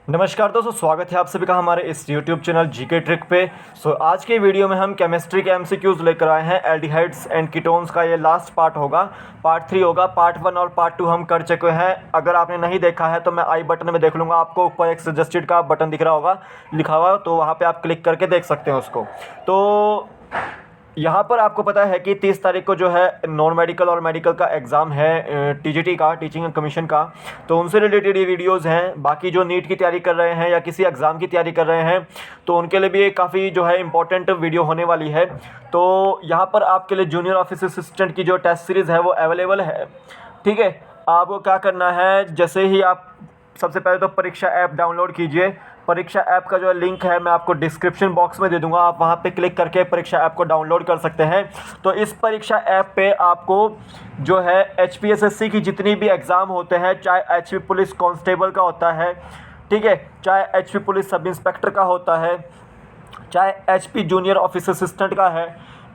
नमस्कार दोस्तों, स्वागत है आप सभी का हमारे इस YouTube चैनल जीके ट्रिक पे। आज के वीडियो में हम केमिस्ट्री के एमसीक्यूज लेकर आए हैं। एल्डिहाइड्स एंड कीटोन्स का ये लास्ट पार्ट होगा, पार्ट 3 होगा। पार्ट 1 और पार्ट 2 हम कर चुके हैं। अगर आपने नहीं देखा है तो मैं आई बटन में देख लूँगा, आपको ऊपर एक सजेस्टेड का बटन दिख रहा होगा लिखा हुआ, तो वहाँ पर आप क्लिक करके देख सकते हैं उसको। तो यहाँ पर आपको पता है कि 30 तारीख को जो है नॉन मेडिकल और मेडिकल का एग्ज़ाम है, टीजीटी का, टीचिंग कमीशन का। तो उनसे रिलेटेड ये वीडियोस हैं। बाकी जो नीट की तैयारी कर रहे हैं या किसी एग्ज़ाम की तैयारी कर रहे हैं तो उनके लिए भी ये काफ़ी जो है इंपॉर्टेंट वीडियो होने वाली है। तो यहाँ पर आपके लिए जूनियर ऑफिस असिस्टेंट की जो टेस्ट सीरीज़ है वो अवेलेबल है। ठीक है, आपको क्या करना है, जैसे ही आप सबसे पहले तो परीक्षा ऐप डाउनलोड कीजिए। परीक्षा ऐप का जो लिंक है मैं आपको डिस्क्रिप्शन बॉक्स में दे दूंगा, आप वहां पे क्लिक करके परीक्षा ऐप को डाउनलोड कर सकते हैं। तो इस परीक्षा ऐप पे आपको जो है एचपीएसएससी की जितनी भी एग्ज़ाम होते हैं, चाहे एचपी पुलिस कांस्टेबल का होता है, ठीक है, चाहे एचपी पुलिस सब इंस्पेक्टर का होता है, चाहे एचपी जूनियर ऑफिस असिस्टेंट का है,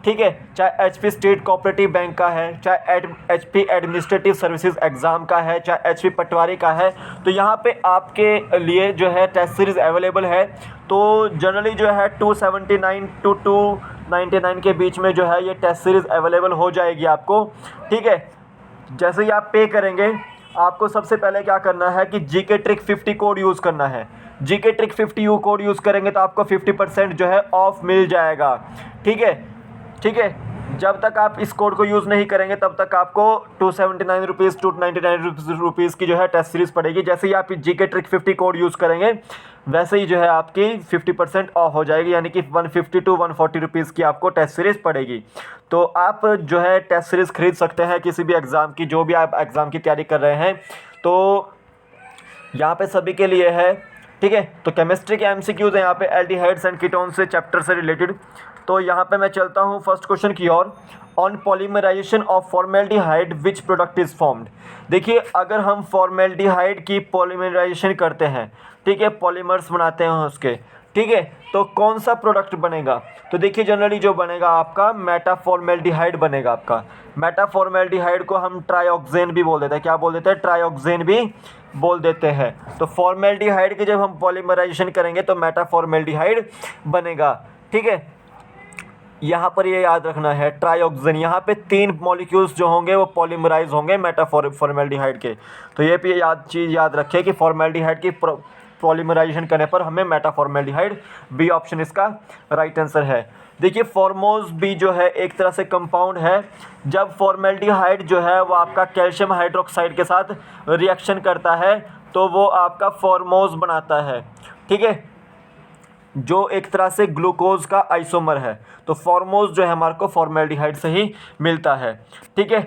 ठीक है, चाहे एचपी स्टेट कोऑपरेटिव बैंक का है, चाहे एचपी एडमिनिस्ट्रेटिव सर्विसेज एग्ज़ाम का है, चाहे एचपी पटवारी का है, तो यहाँ पे आपके लिए जो है टेस्ट सीरीज़ अवेलेबल है। तो जनरली जो है 279 टू 299 के बीच में जो है ये टेस्ट सीरीज़ अवेलेबल हो जाएगी आपको। ठीक है, जैसे ही आप पे करेंगे आपको सबसे पहले क्या करना है कि जीके ट्रिक 50 कोड यूज़ करना है। जीके ट्रिक 50 कोड यूज़ करेंगे तो आपको 50% जो है ऑफ मिल जाएगा। ठीक है, ठीक है, जब तक आप इस कोड को यूज़ नहीं करेंगे तब तक आपको 279 रुपीज़ 299 रुपीज़ की जो है टेस्ट सीरीज़ पड़ेगी। जैसे ही आप जीके ट्रिक 50 कोड यूज़ करेंगे वैसे ही जो है आपकी 50% ऑफ हो जाएगी, यानी कि 150 टू 140 रुपीज़ की आपको टेस्ट सीरीज़ पड़ेगी। तो आप जो है टेस्ट सीरीज़ खरीद सकते हैं किसी भी एग्ज़ाम की, जो भी आप एग्ज़ाम की तैयारी कर रहे हैं। तो यहाँ पे सभी के लिए है। ठीक है, तो केमिस्ट्री के एमसीक्यूज़ हैं यहाँ पे एल्डिहाइड्स एंड कीटोन्स से चैप्टर से रिलेटेड। तो यहाँ पे मैं चलता हूँ फर्स्ट क्वेश्चन की ओर। On polymerization of formaldehyde which product is formed. देखिए, अगर हम फॉर्मेल्डिहाइड की पॉलीमराइजेशन करते हैं, ठीक है, पॉलीमर्स बनाते हैं उसके, ठीक है, तो कौन सा प्रोडक्ट बनेगा? तो देखिए, जनरली जो बनेगा आपका मेटाफॉर्मेल्डिहाइड बनेगा। आपका मेटाफॉर्मेल्डिहाइड को हम ट्राइऑक्सेन भी बोल देते हैं। क्या बोल देते हैं? ट्राइऑक्सेन भी बोल देते हैं। तो फॉर्मेल्डिहाइड की जब हम पॉलीमराइजेशन करेंगे तो मेटाफॉर्मेल्डिहाइड बनेगा। ठीक है, यहाँ पर ये याद रखना है, ट्राइऑक्सेन, यहाँ पे 3 मॉलिक्यूल्स जो होंगे वो पॉलीमराइज होंगे फॉर्मेल्डिहाइड के। तो ये भी चीज़ याद रखें कि फॉर्मेल्डिहाइड की पॉलीमराइजेशन करने पर हमें मेटाफॉर्मेल्डिहाइड, बी ऑप्शन इसका राइट आंसर है। देखिए, फॉर्मोज भी जो है एक तरह से कंपाउंड है। जब फॉर्मेल्डिहाइड जो है वो आपका कैल्शियम हाइड्रोक्साइड के साथ रिएक्शन करता है तो वो आपका फॉर्मोज बनाता है। ठीक है, जो एक तरह से ग्लूकोज का आइसोमर है। तो फॉर्मोज जो है हमारे को फॉर्मेल्डिहाइड से ही मिलता है। ठीक है,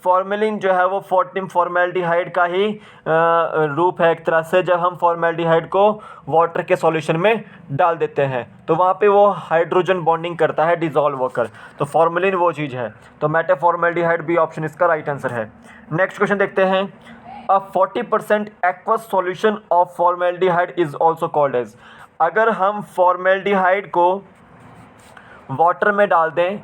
फॉर्मेलिन जो है वो फॉर्मेल्डिहाइड का ही रूप है एक तरह से। जब हम फॉर्मेल्डिहाइड को वाटर के सॉल्यूशन में डाल देते हैं तो वहाँ पे वो हाइड्रोजन बॉन्डिंग करता है डिज़ोल्व होकर। तो फॉर्मेलिन वो चीज़ है। तो मेटाफॉर्मेल्डिहाइड बी ऑप्शन इसका राइट आंसर है। नेक्स्ट क्वेश्चन देखते हैं। A 40% aqueous solution of formaldehyde is also called as. अगर हम फॉर्मेल्डिहाइड को वाटर में डाल दें,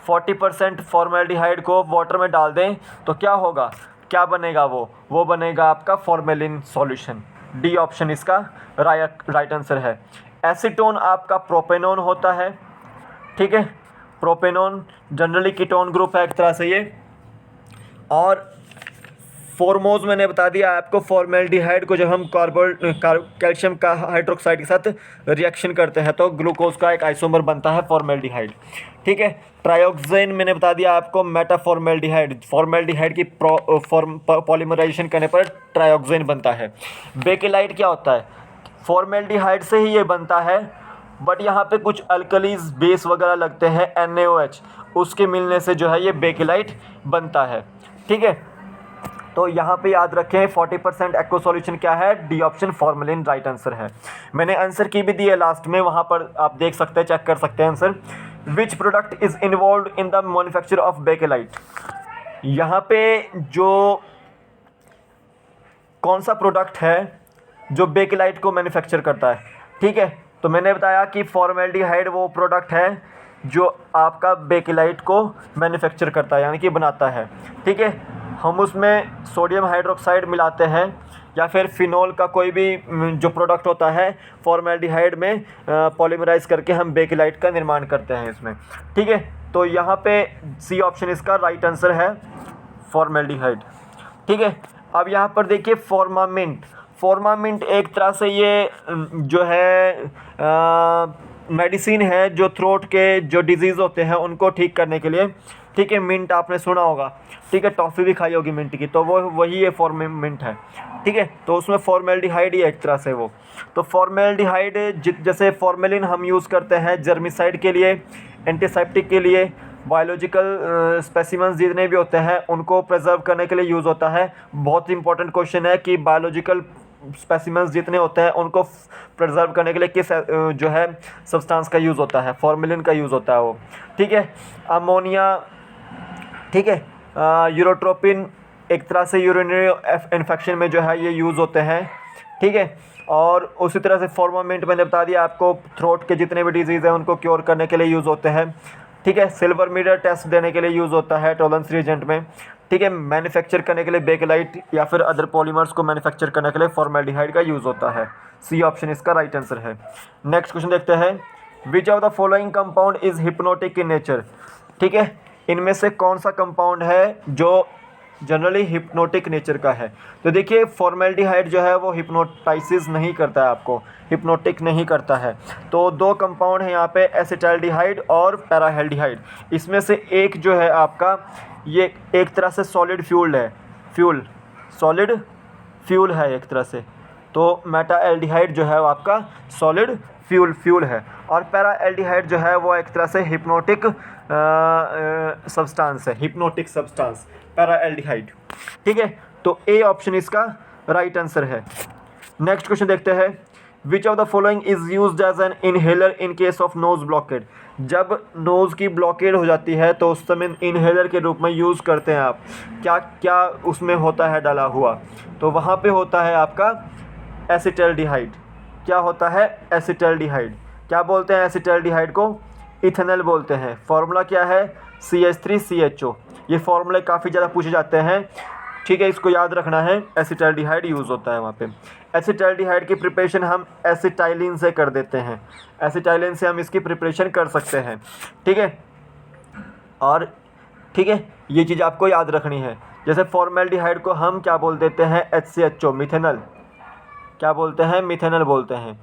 40% फॉर्मेल्डिहाइड को वाटर में डाल दें तो क्या होगा, क्या बनेगा? वो बनेगा आपका फॉर्मेलिन सॉल्यूशन। डी ऑप्शन इसका राइट आंसर है। एसीटोन आपका प्रोपेनोन होता है। ठीक है, प्रोपेनोन जनरली कीटोन ग्रुप है एक तरह से ये। और फॉर्मोज मैंने बता दिया आपको, फॉर्मेल्डिहाइड को जब हम कैल्शियम का हाइड्रोक्साइड के साथ रिएक्शन करते हैं तो ग्लूकोज का एक आइसोमर बनता है फॉर्मेल्डिहाइड। ठीक है, ट्राइऑक्सेन मैंने बता दिया आपको मेटाफॉर्मेल्डिहाइड, फॉर्मेल्डिहाइड की पॉलीमराइजेशन करने पर ट्राइऑक्सेन बनता है। बेकेलाइट क्या होता है? फॉर्मेल्डिहाइड से ही ये बनता है, बट यहाँ पे कुछ अल्कलीज बेस वगैरह लगते हैं NaOH, उसके मिलने से जो है ये बेकेलाइट बनता है। ठीक है, तो यहाँ पे याद रखें 40% एक्व सॉल्यूशन क्या है? D option formalin right answer है। मैंने आंसर की भी दी है लास्ट में, वहाँ पर आप देख सकते हैं, चेक कर सकते हैं answer. Which product is involve in the manufacture of bakelite. यहाँ पे जो कौन सा प्रोडक्ट है जो बेकेलाइट को मैन्युफैक्चर करता है? ठीक है, तो मैंने बताया कि फॉर्मेल्डिहाइड वो प्रोडक्ट है जो आपका बेकेलाइट को मैन्युफैक्चर करता है, यानी कि बनाता है। ठीक है, हम उसमें सोडियम हाइड्रोक्साइड मिलाते हैं, या फिर फिनोल का कोई भी जो प्रोडक्ट होता है फॉर्मेल्डिहाइड में पॉलीमराइज करके हम बेकिलाइट का निर्माण करते हैं इसमें। ठीक है, तो यहाँ पे सी ऑप्शन इसका राइट आंसर है, फॉर्मेल्डिहाइड। ठीक है, अब यहाँ पर देखिए फॉर्मामिंट। फॉर्मामिंट एक तरह से ये जो है मेडिसिन है जो थ्रोट के जो डिजीज़ होते हैं उनको ठीक करने के लिए। ठीक है, मिंट आपने सुना होगा, ठीक है, टॉफ़ी भी खाई होगी मिंट की, तो वो वही ये फॉर्मामिंट है। ठीक है, तो उसमें फॉर्मेल्डिहाइड ही है एक तरह से वो। तो फॉर्मेल्डिहाइड जैसे फॉर्मेलिन हम यूज़ करते हैं जर्मिसाइड के लिए, एंटीसेप्टिक के लिए, बायोलॉजिकल स्पेसिमेंस जितने भी होते हैं उनको प्रिजर्व करने के लिए यूज़ होता है। बहुत इंपॉर्टेंट क्वेश्चन है कि बायोलॉजिकल स्पेसिमेंस जितने होते हैं उनको प्रिजर्व करने के लिए किस जो है सब्सटेंस का यूज़ होता है, फॉर्मेलिन का यूज़ होता है वो। ठीक है, अमोनिया, ठीक है, यूरोट्रोपिन एक तरह से यूरिनरी इन्फेक्शन में जो है ये यूज़ होते हैं। ठीक है, और उसी तरह से फॉर्मामिंट मैंने बता दिया आपको, थ्रोट के जितने भी डिजीज़ हैं उनको क्योर करने के लिए यूज़ होते हैं। ठीक है, सिल्वर मीटर टेस्ट देने के लिए यूज़ होता है टॉलरेंस रिएजेंट में। ठीक है, मैन्युफैक्चर करने के लिए बेकेलाइट या फिर अदर पॉलीमर्स को मैन्युफैक्चर करने के लिए फॉर्मेल्डिहाइड का यूज़ होता है। सी ऑप्शन इसका राइट आंसर है। नेक्स्ट क्वेश्चन देखते हैं, which of the following compound is hypnotic in nature. ठीक है, इनमें से कौन सा कंपाउंड है जो जनरली हिप्नोटिक नेचर का है। तो देखिए फॉर्मेल्डिहाइड जो है वो हिप्नोटाइसिस नहीं करता है, आपको हिप्नोटिक नहीं करता है। तो दो कंपाउंड हैं यहाँ पे, एसिटाल्डिहाइड और पैराहेल्डिहाइड। इसमें से एक जो है आपका ये एक तरह से सॉलिड फ्यूल है, सॉलिड फ्यूल है एक तरह से। तो मेटाएल्डिहाइड जो है वो आपका सॉलिड फ्यूल है, और पैराएल्डिहाइड जो है वो एक तरह से हिप्नोटिक सब्सटेंस है, हिप्नोटिक सब्सटेंस पैराएल्डिहाइड। ठीक है, तो ए ऑप्शन इसका राइट आंसर है। नेक्स्ट क्वेश्चन देखते हैं, which of the following is used as an inhaler in case of nose blockade. जब नोज़ की ब्लॉकेड हो जाती है तो उस समय इनहेलर के रूप में यूज़ करते हैं आप, क्या क्या उसमें होता है डाला हुआ, तो वहाँ पे होता है आपका एसिटाल्डिहाइड। क्या होता है? एसिटाल्डिहाइड। क्या बोलते हैं एसिटाल्डिहाइड को? इथेनॉल बोलते हैं। फॉर्मूला क्या है? CH3CHO। ये फॉर्मूले काफ़ी ज़्यादा पूछे जाते हैं, ठीक है, इसको याद रखना है। एसिटाल्डिहाइड यूज़ होता है वहाँ पे। एसिटाल्डिहाइड की प्रिपरेशन हम एसिटाइलिन से कर देते हैं, एसिटाइलिन से हम इसकी प्रिपरेशन कर सकते हैं, ठीक है। और ठीक है, ये चीज़ आपको याद रखनी है। जैसे फॉर्मेल्डिहाइड को हम क्या बोल देते हैं? HCHO, methanol. क्या बोलते हैं? मिथेनॉल बोलते हैं,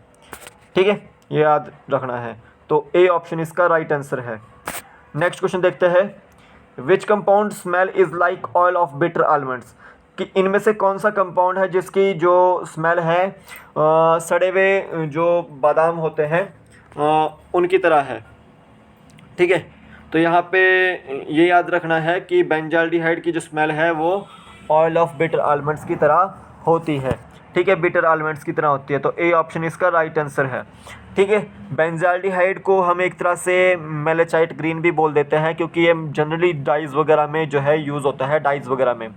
ठीक है, ये याद रखना है। तो ए ऑप्शन इसका राइट आंसर है। नेक्स्ट क्वेश्चन देखते हैं, which compound smell is like oil of bitter almonds. कि इनमें से कौन सा कंपाउंड है जिसकी जो स्मेल है सड़े हुए जो बादाम होते हैं उनकी तरह है, ठीक है। तो यहाँ पे ये याद रखना है कि बेंजाल्डिहाइड की जो स्मेल है वो ऑयल ऑफ बिटर आलमंड्स की तरह होती है, ठीक है, बिटर आलमंड्स की तरह होती है। तो ए ऑप्शन इसका राइट आंसर है, ठीक है। बेंजाल्डिहाइड को हम एक तरह से मेलेचाइट ग्रीन भी बोल देते हैं, क्योंकि ये जनरली डाइज वगैरह में जो है यूज़ होता है, डाइज वगैरह में,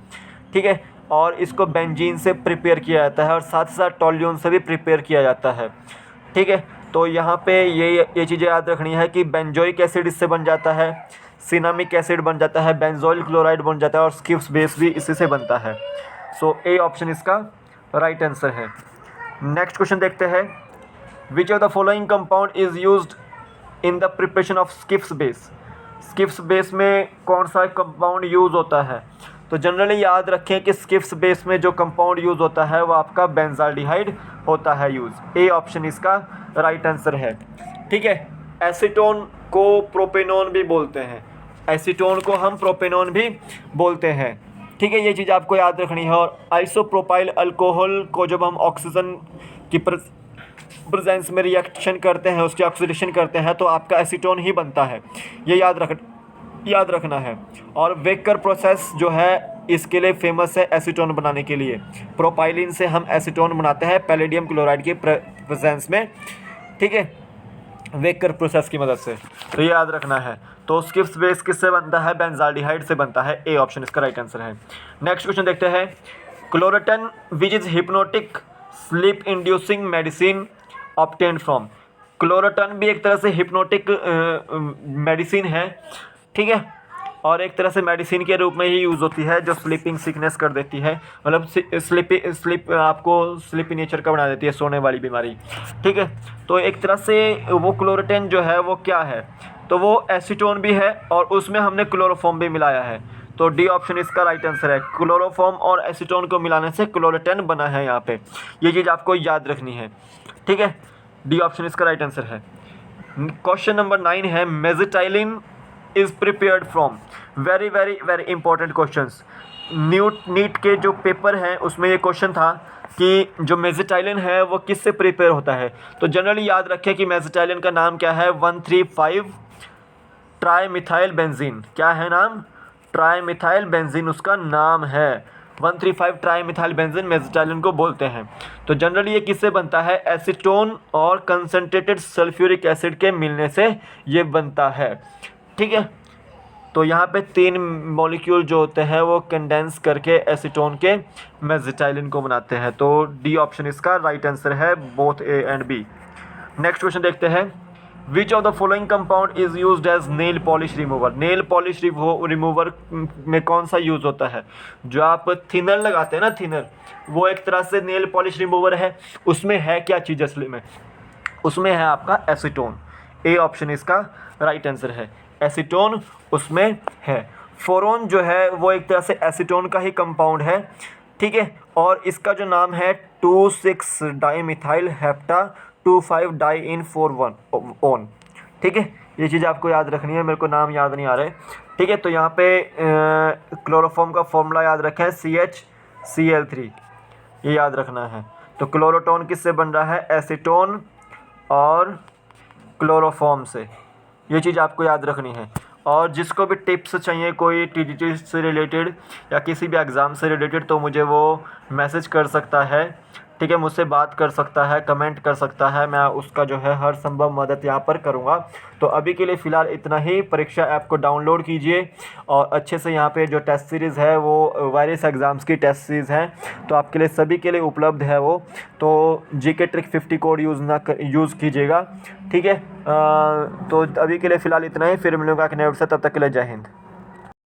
ठीक है। और इसको बेंजीन से प्रिपेयर किया जाता है और साथ ही साथ टोल्यून से भी प्रिपेयर किया जाता है, ठीक है। तो यहाँ पे ये चीज़ें याद रखनी है कि बेंजोइक एसिड इससे बन जाता है, सिनामिक एसिड बन जाता है, बेंजोइल क्लोराइड बन जाता है और स्किप्स बेस भी इसी से बनता है। सो ए ऑप्शन इसका राइट आंसर है। नेक्स्ट क्वेश्चन देखते हैं, which of the following compound is used in the preparation of skips base. Skips base में कौन सा कंपाउंड यूज़ होता है? तो जनरली याद रखें कि स्किप्स बेस में जो कंपाउंड यूज़ होता है वो आपका बेंजाल्डिहाइड होता है यूज़। ए ऑप्शन इसका राइट आंसर है, ठीक है। एसीटोन को प्रोपेनॉन भी बोलते हैं, एसीटोन को हम प्रोपेनॉन भी बोलते हैं, ठीक है, ये चीज़ आपको याद रखनी है। और आइसोप्रोपाइल अल्कोहल को जब हम ऑक्सीजन की प्रेजेंस में रिएक्शन करते हैं, उसकी ऑक्सीडेशन करते हैं, तो आपका एसीटोन ही बनता है, ये याद रखना है। और वेकर प्रोसेस जो है इसके लिए फेमस है एसीटोन बनाने के लिए। प्रोपाइलिन से हम एसीटोन बनाते हैं पैलेडियम क्लोराइड के प्रेजेंस में, ठीक है, वेकर प्रोसेस की मदद से, तो ये याद रखना है। तो स्किप्स बेस किससे बनता है? बेंजाल्डिहाइड से बनता है। ए ऑप्शन इसका राइट आंसर है। नेक्स्ट क्वेश्चन देखते हैं, chloretone which is hypnotic sleep inducing medicine obtained from. Chloretone भी एक तरह से हिप्नोटिक मेडिसिन है, ठीक है। और एक तरह से मेडिसिन के रूप में ही यूज़ होती है, जो स्लीपिंग सिकनेस कर देती है, मतलब आपको स्लीपी नेचर का बना देती है, सोने वाली बीमारी। ठीक है, तो एक तरह से वो क्लोरोटेन जो है वो क्या है, तो वो एसीटोन भी है और उसमें हमने क्लोरोफॉर्म भी मिलाया है। तो डी ऑप्शन इसका राइट आंसर है। क्लोरोफॉर्म और एसीटोन को मिलाने से क्लोरोटेन बना है यहाँ पे, ये चीज़ आपको याद रखनी है। ठीक है, डी ऑप्शन इसका राइट आंसर है। क्वेश्चन नंबर 9 है mesitylene is prepared from. Very very very important questions. NEET के जो पेपर हैं उसमें ये क्वेश्चन था कि जो मेजिटाइलिन है वो किससे प्रिपेयर होता है। तो जनरली याद रखें कि मेजिटाइलिन का नाम क्या है, 1,3,5 ट्राईमिथाइल बेंजीन। क्या है नाम, ट्राईमिथाइल बेंजीन उसका नाम है। 1,3,5 ट्राईमिथाइल बेंजीन मेजिटाइलिन को बोलते हैं। तो जनरली ये किससे बनता है, एसीटोन और कंसनट्रेटेड सल्फ्यूरिक एसिड के मिलने से ये बनता है। ठीक है, तो यहाँ पे 3 मॉलिक्यूल जो होते हैं वो कंडेंस करके एसीटोन के मेजिटाइलिन को बनाते हैं। तो डी ऑप्शन इसका राइट आंसर है, both A and B. Next question देखते हैं, which of the following compound is used as nail polish remover. Nail polish remover में कौन सा यूज होता है, जो आप थिनर लगाते हैं ना, थिनर, वो एक तरह से नेल पॉलिश रिमूवर है। उसमें है क्या चीज़ असली में, उसमें है आपका एसीटोन। ए ऑप्शन इसका राइट आंसर है, एसीटोन उसमें है। फोरोन जो है वो एक तरह से एसीटोन का ही कंपाउंड है। ठीक है, और इसका जो नाम है 2,6 डाईमिथाइल हेप्टा 2,5 डाई इन 4,1 ओन। ठीक है, ये चीज़ आपको याद रखनी है, मेरे को नाम याद नहीं आ रहे। ठीक है, तो यहाँ पे क्लोरोफॉर्म का फॉर्मूला याद रखें, CHCl3, ये याद रखना है। तो क्लोरोटोन किससे बन रहा है, एसीटोन और क्लोरोफॉर्म से, ये चीज़ आपको याद रखनी है। और जिसको भी टिप्स चाहिए कोई TGT से रिलेटेड या किसी भी एग्ज़ाम से रिलेटेड, तो मुझे वो मैसेज कर सकता है। ठीक है, मुझसे बात कर सकता है, कमेंट कर सकता है, मैं उसका जो है हर संभव मदद यहाँ पर करूँगा। तो अभी के लिए फ़िलहाल इतना ही। परीक्षा ऐप को डाउनलोड कीजिए और अच्छे से यहाँ पे जो टेस्ट सीरीज़ है वो वेरियस एग्ज़ाम्स की टेस्ट सीरीज़ हैं, तो आपके लिए सभी के लिए उपलब्ध है वो। तो GK ट्रिक 50 कोड यूज़ कीजिएगा। ठीक है, तो अभी के लिए फ़िलहाल इतना ही, फिर मिलूँगा एक नए वीडियो से, तब तक के लिए जय हिंद।